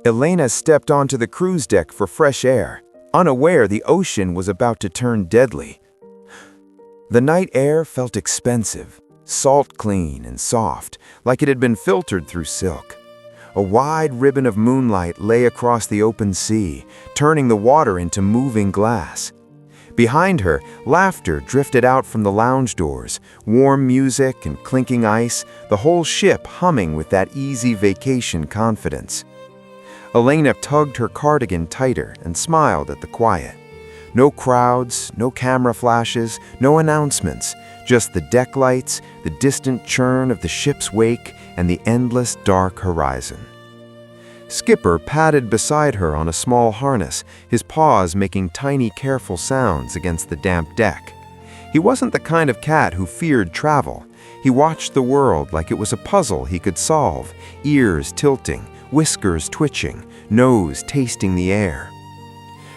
Elena stepped onto the cruise deck for fresh air, unaware the ocean was about to turn deadly. The night air felt expensive, salt clean and soft, like it had been filtered through silk. A wide ribbon of moonlight lay across the open sea, turning the water into moving glass. Behind her, laughter drifted out from the lounge doors, warm music and clinking ice, the whole ship humming with that easy vacation confidence. Elena tugged her cardigan tighter and smiled at the quiet. No crowds, no camera flashes, no announcements, just the deck lights, the distant churn of the ship's wake, and the endless dark horizon. Skipper padded beside her on a small harness, his paws making tiny, careful sounds against the damp deck. He wasn't the kind of cat who feared travel. He watched the world like it was a puzzle he could solve, ears tilting, whiskers twitching, nose tasting the air.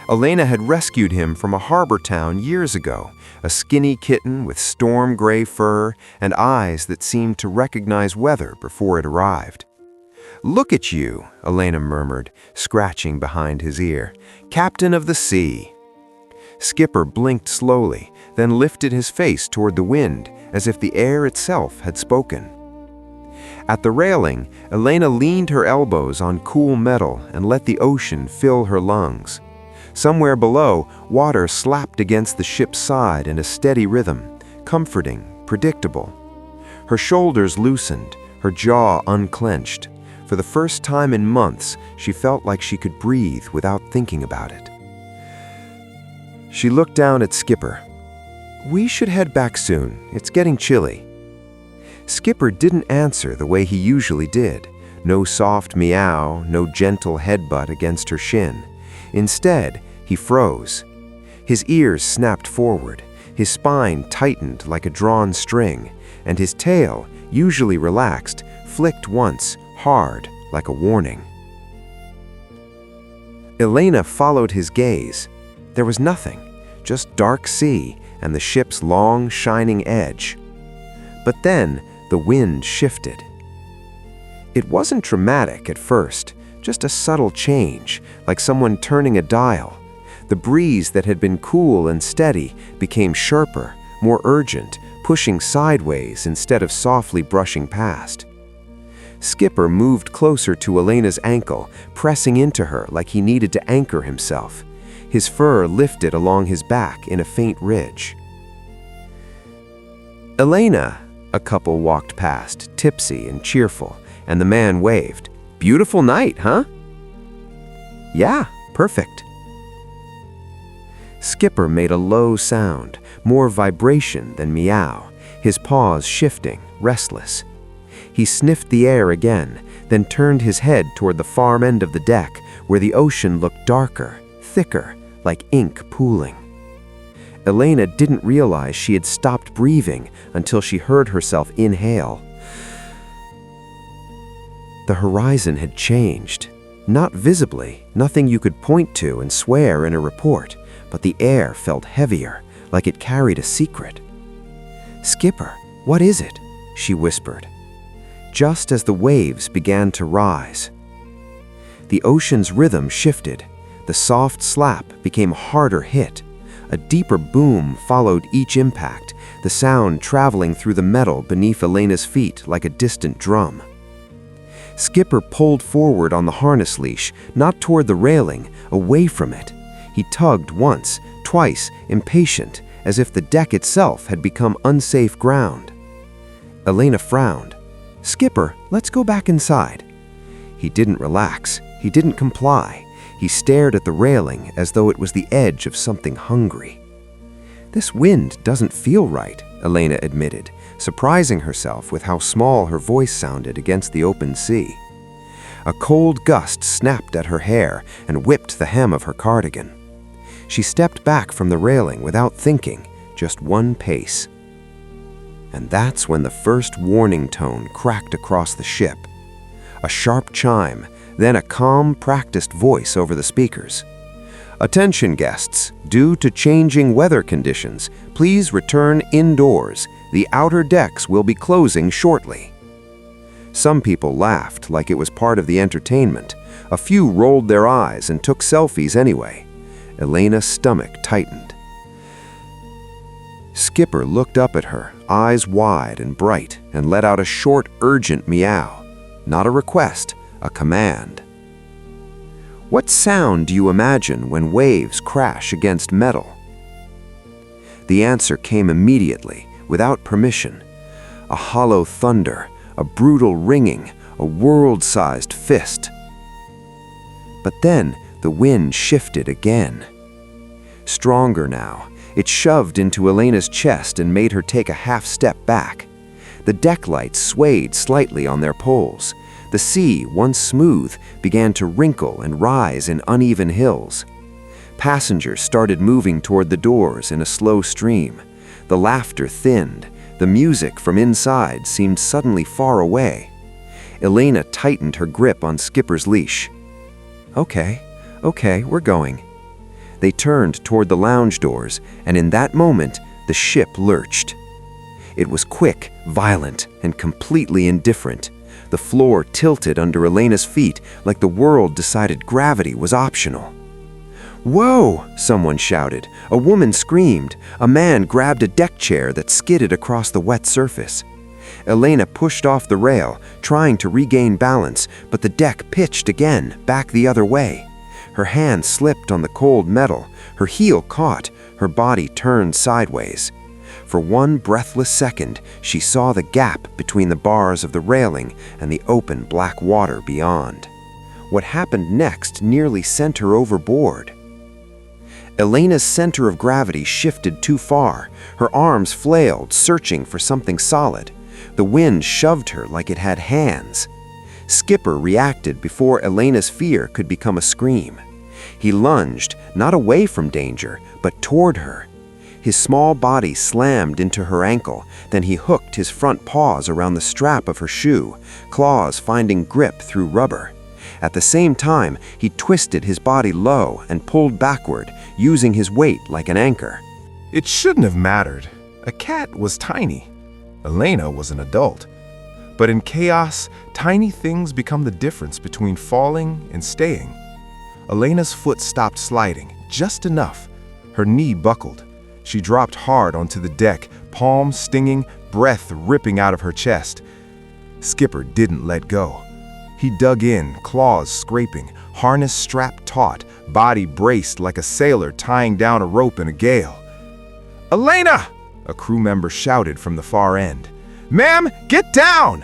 Elena had rescued him from a harbor town years ago, a skinny kitten with storm-gray fur and eyes that seemed to recognize weather before it arrived. "Look at you," Elena murmured, scratching behind his ear. "Captain of the sea." Skipper blinked slowly, then lifted his face toward the wind, as if the air itself had spoken. At the railing, Elena leaned her elbows on cool metal and let the ocean fill her lungs. Somewhere below, water slapped against the ship's side in a steady rhythm, comforting, predictable. Her shoulders loosened, her jaw unclenched. For the first time in months, she felt like she could breathe without thinking about it. She looked down at Skipper. "We should head back soon. It's getting chilly." Skipper didn't answer the way he usually did. No soft meow, no gentle headbutt against her shin. Instead, he froze. His ears snapped forward, his spine tightened like a drawn string, and his tail, usually relaxed, flicked once, hard, like a warning. Elena followed his gaze. There was nothing, just dark sea and the ship's long, shining edge. But then, the wind shifted. It wasn't dramatic at first, just a subtle change, like someone turning a dial. The breeze that had been cool and steady became sharper, more urgent, pushing sideways instead of softly brushing past. Skipper moved closer to Elena's ankle, pressing into her like he needed to anchor himself. His fur lifted along his back in a faint ridge. "Elena," a couple walked past, tipsy and cheerful, and the man waved. "Beautiful night, huh?" "Yeah, perfect." Skipper made a low sound, more vibration than meow, his paws shifting, restless. He sniffed the air again, then turned his head toward the far end of the deck, where the ocean looked darker, thicker, like ink pooling. Elena didn't realize she had stopped breathing until she heard herself inhale. The horizon had changed. Not visibly, nothing you could point to and swear in a report, but the air felt heavier, like it carried a secret. "Skipper, what is it?" she whispered. Just as the waves began to rise. The ocean's rhythm shifted. The soft slap became a harder hit. A deeper boom followed each impact, the sound traveling through the metal beneath Elena's feet like a distant drum. Skipper pulled forward on the harness leash, not toward the railing, away from it. He tugged once, twice, impatient, as if the deck itself had become unsafe ground. Elena frowned. "Skipper, let's go back inside." He didn't relax. He didn't comply. He stared at the railing as though it was the edge of something hungry. "This wind doesn't feel right," Elena admitted, surprising herself with how small her voice sounded against the open sea. A cold gust snapped at her hair and whipped the hem of her cardigan. She stepped back from the railing without thinking, just one pace. And that's when the first warning tone cracked across the ship. A sharp chime, then a calm, practiced voice over the speakers. "Attention guests, due to changing weather conditions, please return indoors. The outer decks will be closing shortly." Some people laughed like it was part of the entertainment. A few rolled their eyes and took selfies anyway. Elena's stomach tightened. Skipper looked up at her, eyes wide and bright, and let out a short, urgent meow. Not a request, a command. What sound do you imagine when waves crash against metal? The answer came immediately, without permission. A hollow thunder, a brutal ringing, a world-sized fist. But then the wind shifted again. Stronger now, it shoved into Elena's chest and made her take a half step back. The deck lights swayed slightly on their poles. The sea, once smooth, began to wrinkle and rise in uneven hills. Passengers started moving toward the doors in a slow stream. The laughter thinned. The music from inside seemed suddenly far away. Elena tightened her grip on Skipper's leash. Okay, we're going." They turned toward the lounge doors, and in that moment, the ship lurched. It was quick, violent, and completely indifferent. The floor tilted under Elena's feet like the world decided gravity was optional. "Whoa!" someone shouted. A woman screamed. A man grabbed a deck chair that skidded across the wet surface. Elena pushed off the rail, trying to regain balance, but the deck pitched again, back the other way. Her hand slipped on the cold metal. Her heel caught. Her body turned sideways. For one breathless second, she saw the gap between the bars of the railing and the open black water beyond. What happened next nearly sent her overboard. Elena's center of gravity shifted too far. Her arms flailed, searching for something solid. The wind shoved her like it had hands. Skipper reacted before Elena's fear could become a scream. He lunged, not away from danger, but toward her. His small body slammed into her ankle, then he hooked his front paws around the strap of her shoe, claws finding grip through rubber. At the same time, he twisted his body low and pulled backward, using his weight like an anchor. It shouldn't have mattered. A cat was tiny. Elena was an adult. But in chaos, tiny things become the difference between falling and staying. Elena's foot stopped sliding, just enough. Her knee buckled. She dropped hard onto the deck, palms stinging, breath ripping out of her chest. Skipper didn't let go. He dug in, claws scraping, harness strapped taut, body braced like a sailor tying down a rope in a gale. "Elena!" a crew member shouted from the far end. "Ma'am, get down!"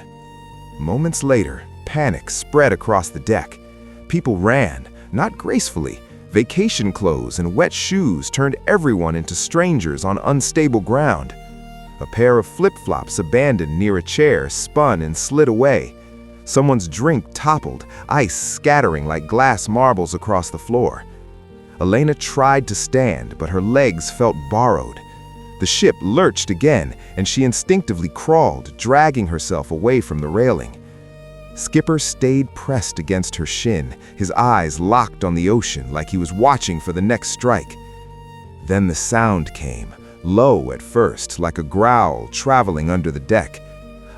Moments later, panic spread across the deck. People ran, not gracefully. Vacation clothes and wet shoes turned everyone into strangers on unstable ground. A pair of flip-flops abandoned near a chair spun and slid away. Someone's drink toppled, ice scattering like glass marbles across the floor. Elena tried to stand, but her legs felt borrowed. The ship lurched again, and she instinctively crawled, dragging herself away from the railing. Skipper stayed pressed against her shin, his eyes locked on the ocean like he was watching for the next strike. Then the sound came, low at first, like a growl traveling under the deck.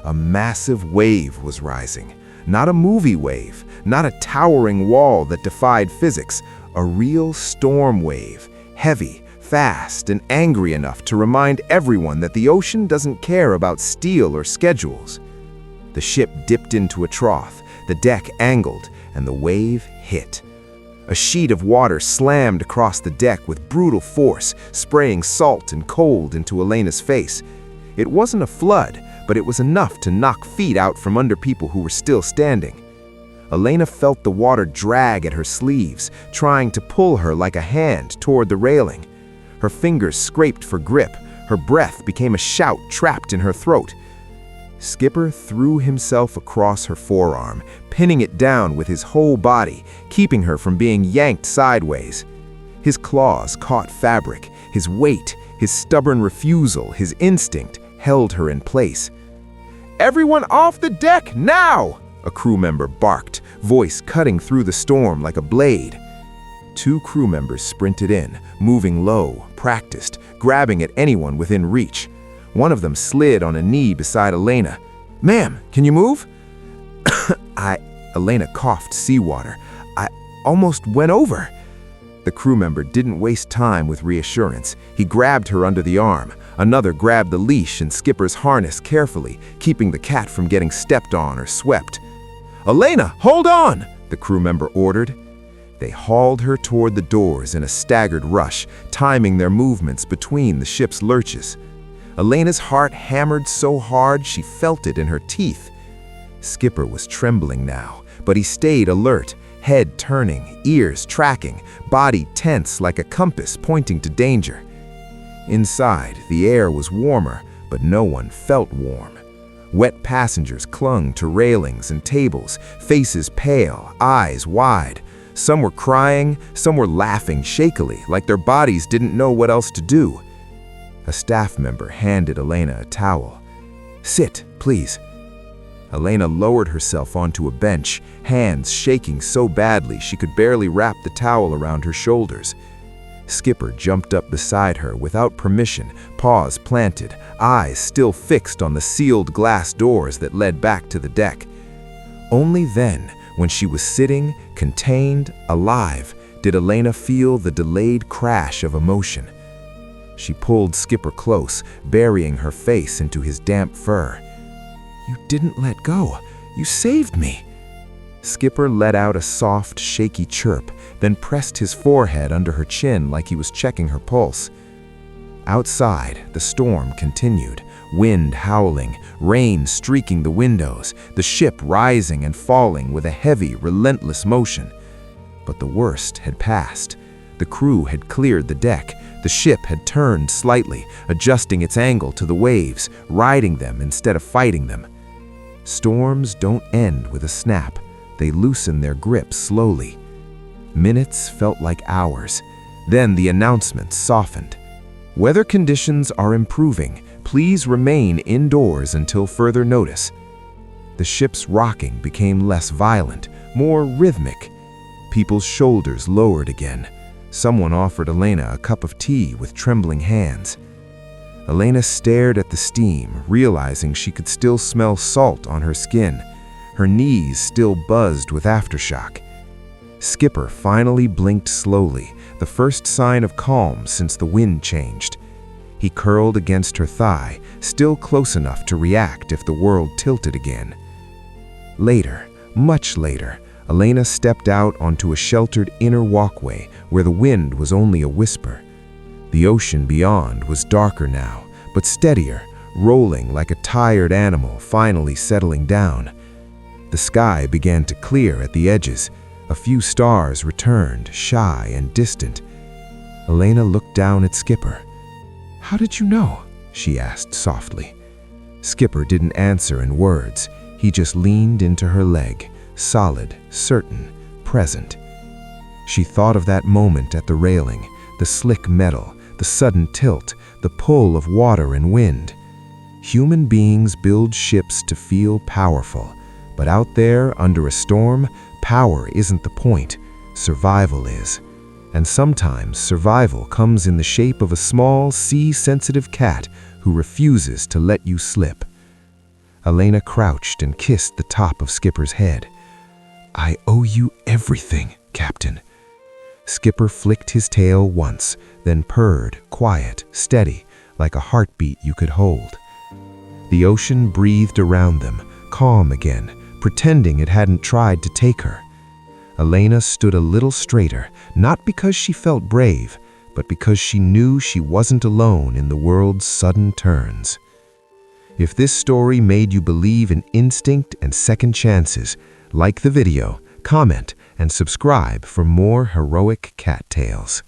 A massive wave was rising. Not a movie wave, not a towering wall that defied physics, a real storm wave, heavy, fast, and angry enough to remind everyone that the ocean doesn't care about steel or schedules. The ship dipped into a trough, the deck angled, and the wave hit. A sheet of water slammed across the deck with brutal force, spraying salt and cold into Elena's face. It wasn't a flood, but it was enough to knock feet out from under people who were still standing. Elena felt the water drag at her sleeves, trying to pull her like a hand toward the railing. Her fingers scraped for grip. Her breath became a shout trapped in her throat. Skipper threw himself across her forearm, pinning it down with his whole body, keeping her from being yanked sideways. His claws caught fabric. His weight, his stubborn refusal, his instinct held her in place. "Everyone off the deck, now!" a crew member barked, voice cutting through the storm like a blade. Two crew members sprinted in, moving low, practiced, grabbing at anyone within reach. One of them slid on a knee beside Elena. "Ma'am, can you move?" Elena coughed seawater. almost went over. The crew member didn't waste time with reassurance. He grabbed her under the arm. Another grabbed the leash and Skipper's harness carefully, keeping the cat from getting stepped on or swept. "Elena, hold on!" the crew member ordered. They hauled her toward the doors in a staggered rush, timing their movements between the ship's lurches. Elena's heart hammered so hard she felt it in her teeth. Skipper was trembling now, but he stayed alert, head turning, ears tracking, body tense like a compass pointing to danger. Inside, the air was warmer, but no one felt warm. Wet passengers clung to railings and tables, faces pale, eyes wide. Some were crying, some were laughing shakily, like their bodies didn't know what else to do. A staff member handed Elena a towel. "Sit, please." Elena lowered herself onto a bench, hands shaking so badly she could barely wrap the towel around her shoulders. Skipper jumped up beside her without permission, paws planted, eyes still fixed on the sealed glass doors that led back to the deck. Only then, when she was sitting, contained, alive, did Elena feel the delayed crash of emotion. She pulled Skipper close, burying her face into his damp fur. "You didn't let go. You saved me." Skipper let out a soft, shaky chirp, then pressed his forehead under her chin like he was checking her pulse. Outside, the storm continued, wind howling, rain streaking the windows, the ship rising and falling with a heavy, relentless motion. But the worst had passed. The crew had cleared the deck. The ship had turned slightly, adjusting its angle to the waves, riding them instead of fighting them. Storms don't end with a snap. They loosen their grip slowly. Minutes felt like hours. Then the announcement softened. "Weather conditions are improving. Please remain indoors until further notice." The ship's rocking became less violent, more rhythmic. People's shoulders lowered again. Someone offered Elena a cup of tea with trembling hands. Elena stared at the steam, realizing she could still smell salt on her skin. Her knees still buzzed with aftershock. Skipper finally blinked slowly, the first sign of calm since the wind changed. He curled against her thigh, still close enough to react if the world tilted again. Later, much later, Elena stepped out onto a sheltered inner walkway where the wind was only a whisper. The ocean beyond was darker now, but steadier, rolling like a tired animal finally settling down. The sky began to clear at the edges. A few stars returned, shy and distant. Elena looked down at Skipper. "How did you know?" she asked softly. Skipper didn't answer in words. He just leaned into her leg, solid, certain, present. She thought of that moment at the railing, the slick metal, the sudden tilt, the pull of water and wind. Human beings build ships to feel powerful, but out there under a storm, power isn't the point, survival is. And sometimes survival comes in the shape of a small, sea-sensitive cat who refuses to let you slip. Elena crouched and kissed the top of Skipper's head. "I owe you everything, Captain." Skipper flicked his tail once, then purred, quiet, steady, like a heartbeat you could hold. The ocean breathed around them, calm again, pretending it hadn't tried to take her. Elena stood a little straighter, not because she felt brave, but because she knew she wasn't alone in the world's sudden turns. If this story made you believe in instinct and second chances, like the video, comment, and subscribe for more heroic cat tales.